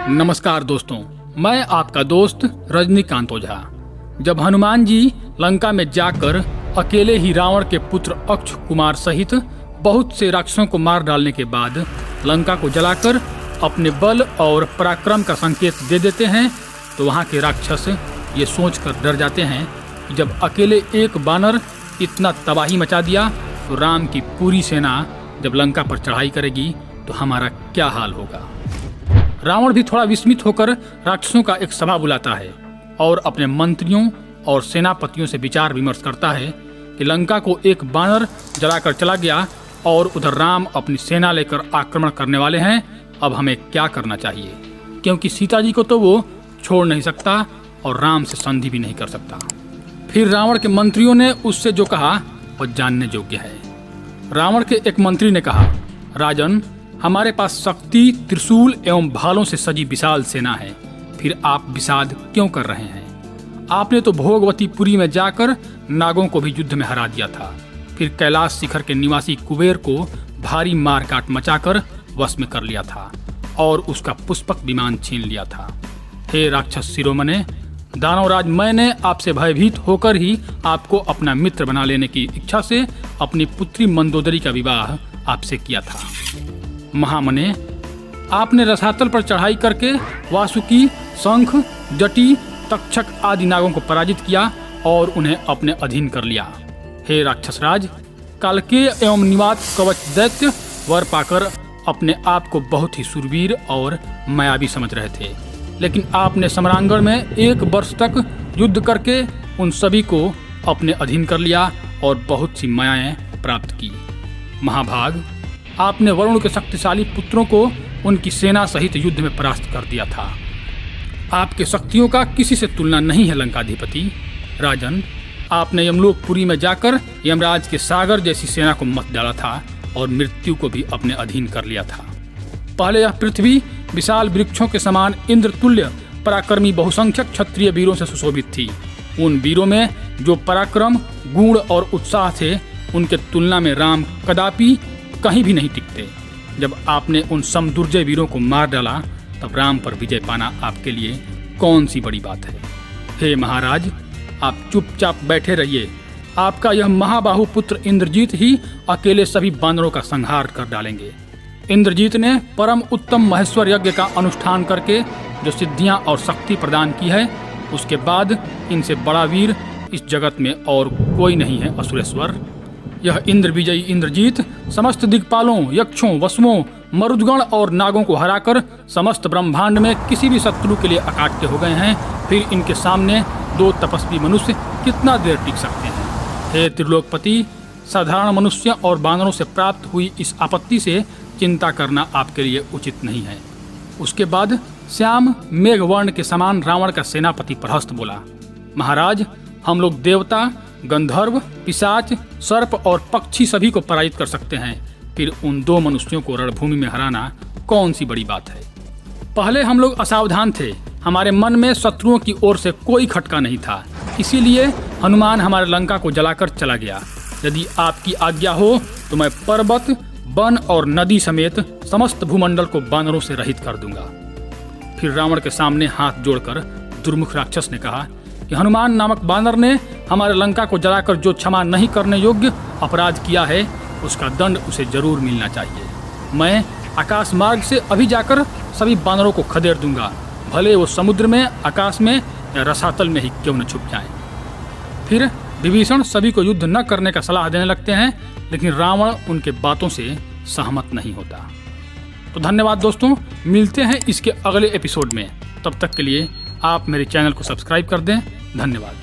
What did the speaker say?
नमस्कार दोस्तों, मैं आपका दोस्त रजनीकांत ओझा। जब हनुमान जी लंका में जाकर अकेले ही रावण के पुत्र अक्ष कुमार सहित बहुत से राक्षसों को मार डालने के बाद लंका को जलाकर अपने बल और पराक्रम का संकेत दे देते हैं, तो वहाँ के राक्षस ये सोचकर डर जाते हैं कि जब अकेले एक बानर इतना तबाही मचा दिया तो राम की पूरी सेना जब लंका पर चढ़ाई करेगी तो हमारा क्या हाल होगा। रावण भी थोड़ा विस्मित होकर राक्षसों का एक सभा बुलाता है और अपने मंत्रियों और सेनापतियों से विचार विमर्श करता है कि लंका को एक बानर जलाकर चला गया और उधर राम अपनी सेना लेकर आक्रमण करने वाले हैं। अब हमें क्या करना चाहिए, क्योंकि सीता जी को तो वो छोड़ नहीं सकता और राम से संधि भी नहीं कर सकता। फिर रावण के मंत्रियों ने उससे जो कहा वह जानने योग्य है। रावण के एक मंत्री ने कहा, राजन, हमारे पास शक्ति, त्रिशूल एवं भालों से सजी विशाल सेना है, फिर आप विषाद क्यों कर रहे हैं? आपने तो भोगवतीपुरी में जाकर नागों को भी युद्ध में हरा दिया था, फिर कैलाश शिखर के निवासी कुबेर को भारी मारकाट मचाकर वश में कर लिया था और उसका पुष्पक विमान छीन लिया था। हे राक्षस शिरोमणे, दानवराज, मैंने आपसे भयभीत होकर ही आपको अपना मित्र बना लेने की इच्छा से अपनी पुत्री मंदोदरी का विवाह आपसे किया था। महामने, आपने रसातल पर चढ़ाई करके वासुकी, शंख, जटी, तक्षक आदि नागों को पराजित किया और उन्हें अपने अधीन कर लिया। हे राक्षसराज, कालकेय एवं निवात कवच दैत्य वर पाकर अपने आप को बहुत ही सुरवीर और मायावी समझ रहे थे, लेकिन आपने समरांगण में 1 वर्ष तक युद्ध करके उन सभी को अपने अधीन कर लिया और बहुत सी मायाएं प्राप्त की। महाभाग, आपने वरुण के शक्तिशाली पुत्रों को उनकी सेना सहित युद्ध में परास्त कर दिया था। आपके शक्तियों का किसी से तुलना नहीं है लंकाधिपति। राजन, आपने यमलोकपुरी में जाकर यमराज के सागर जैसी सेना को मत डाला था और मृत्यु को भी अपने अधीन कर लिया था। पहले यह पृथ्वी विशाल वृक्षों के समान इंद्रतुल्य पराक्रमी बहुसंख्यक क्षत्रिय वीरों से सुशोभित थी। उन वीरों में जो पराक्रम, गुण और उत्साह थे, उनके तुलना में राम कदापि कहीं भी नहीं टिकते। जब आपने उन समदुर्जय वीरों को मार डाला तब राम पर विजय पाना आपके लिए कौन सी बड़ी बात है। हे महाराज, आप चुपचाप बैठे रहिए। आपका यह महाबाहु पुत्र इंद्रजीत ही अकेले सभी बानरों का संहार कर डालेंगे। इंद्रजीत ने परम उत्तम महेश्वर यज्ञ का अनुष्ठान करके जो सिद्धियां और शक्ति प्रदान की है, उसके बाद इनसे बड़ा वीर इस जगत में और कोई नहीं है असुरेश्वर। यह इंद्र विजयी इंद्रजीत समस्त दिक्पालों, यक्षों, वसुओं, मरुदगण और नागों को हराकर समस्त ब्रह्मांड में किसी भी शत्रु के लिए अकाट्य हो गए हैं। फिर इनके सामने 2 तपस्वी मनुष्य कितना देर टिक सकते हैं? हे त्रिलोकपति, साधारण मनुष्य और बानरों से प्राप्त हुई इस आपत्ति से चिंता करना आपके लिए उचित नहीं है। उसके बाद श्याम मेघवर्ण के समान रावण का सेनापति प्रहस्त बोला, महाराज, हम लोग देवता, गंधर्व, पिशाच, सर्प और पक्षी सभी को पराजित कर सकते हैं, फिर उन 2 मनुष्यों को रणभूमि में हराना कौन सी बड़ी बात है? पहले हम लोग असावधान थे, हमारे मन में शत्रुओं की ओर से कोई खटका नहीं था, इसीलिए हनुमान हमारे लंका को जलाकर चला गया। यदि आपकी आज्ञा हो तो मैं पर्वत, वन और नदी समेत समस्त भूमंडल को बानरों से रहित कर दूंगा। फिर रावण के सामने हाथ जोड़कर दुर्मुख राक्षस ने कहा कि हनुमान नामक बानर ने हमारे लंका को जलाकर जो क्षमा नहीं करने योग्य अपराध किया है, उसका दंड उसे जरूर मिलना चाहिए। मैं आकाश मार्ग से अभी जाकर सभी बानरों को खदेड़ दूंगा, भले वो समुद्र में, आकाश में या रसातल में ही क्यों न छुप जाएं। फिर विभीषण सभी को युद्ध न करने का सलाह देने लगते हैं, लेकिन रावण उनके बातों से सहमत नहीं होता। तो धन्यवाद दोस्तों, मिलते हैं इसके अगले एपिसोड में। तब तक के लिए आप मेरे चैनल को सब्सक्राइब कर दें। धन्यवाद।